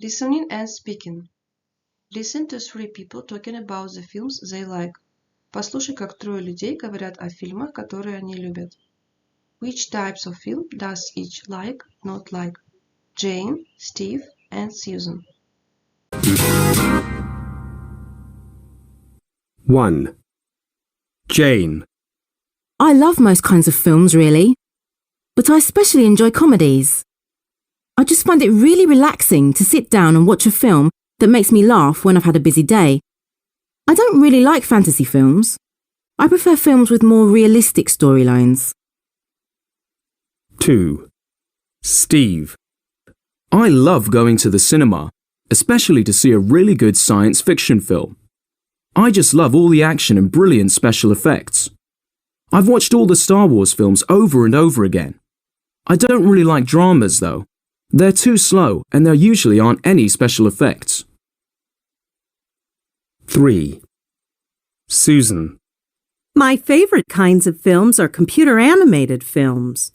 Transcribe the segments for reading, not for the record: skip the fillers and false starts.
Listening and speaking. Listen to three people talking about the films they like. Послушай, как трое людей говорят о фильмах, которые они любят. Which types of film does each like, not like? Jane, Steve, and Susan. 1. Jane. I love most kinds of films, really, but I especially enjoy comedies. I just find it really relaxing to sit down and watch a film that makes me laugh when I've had a busy day. I don't really like fantasy films. I prefer films with more realistic storylines. 2. Steve. I love going to the cinema, especially to see a really good science fiction film. I just love all the action and brilliant special effects. I've watched all the Star Wars films over and over again. I don't really like dramas though. They're too slow and there usually aren't any special effects. 3. Susan. My favorite kinds of films are computer animated films.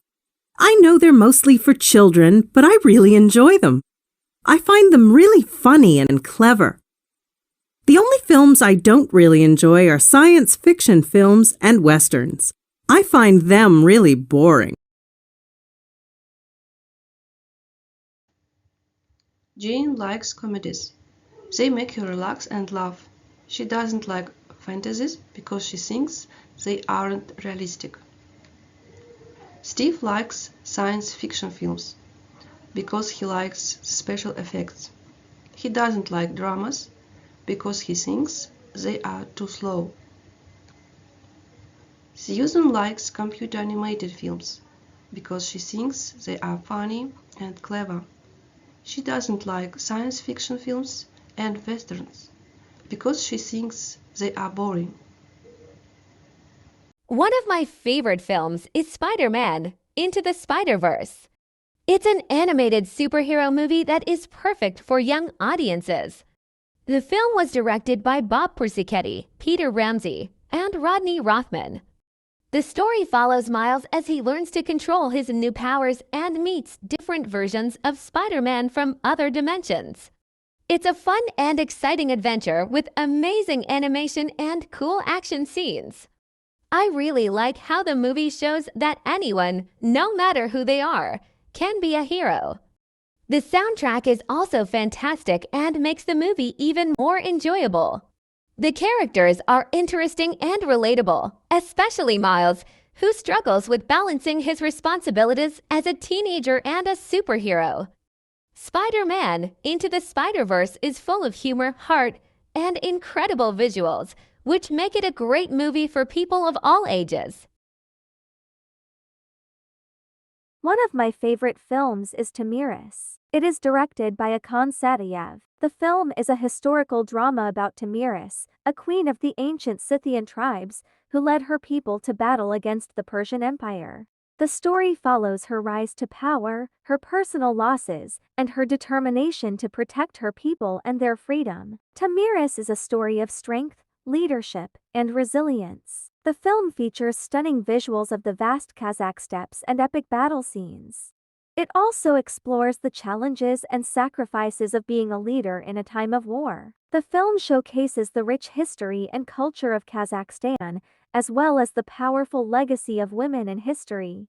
I know they're mostly for children, but I really enjoy them. I find them really funny and clever. The only films I don't really enjoy are science fiction films and westerns. I find them really boring. Jane likes comedies. They make her relax and laugh. She doesn't like fantasies because she thinks they aren't realistic. Steve likes science fiction films because he likes special effects. He doesn't like dramas because he thinks they are too slow. Susan likes computer animated films because she thinks they are funny and clever. She doesn't like science fiction films and westerns because she thinks they are boring. One of my favorite films is Spider-Man: Into the Spider-Verse. It's an animated superhero movie that is perfect for young audiences. The film was directed by Bob Persichetti, Peter Ramsey, and Rodney Rothman. The story follows Miles as he learns to control his new powers and meets different versions of Spider-Man from other dimensions. It's a fun and exciting adventure with amazing animation and cool action scenes. I really like how the movie shows that anyone, no matter who they are, can be a hero. The soundtrack is also fantastic and makes the movie even more enjoyable. The characters are interesting and relatable, especially Miles, who struggles with balancing his responsibilities as a teenager and a superhero. Spider-Man: Into the Spider-Verse is full of humor, heart, and incredible visuals, which make it a great movie for people of all ages. One of my favorite films is Tomiris. It is directed by Akan Satyev. The film is a historical drama about Tomiris, a queen of the ancient Scythian tribes, who led her people to battle against the Persian Empire. The story follows her rise to power, her personal losses, and her determination to protect her people and their freedom. Tomiris is a story of strength, leadership, and resilience. The film features stunning visuals of the vast Kazakh steppes and epic battle scenes. It also explores the challenges and sacrifices of being a leader in a time of war. The film showcases the rich history and culture of Kazakhstan, as well as the powerful legacy of women in history.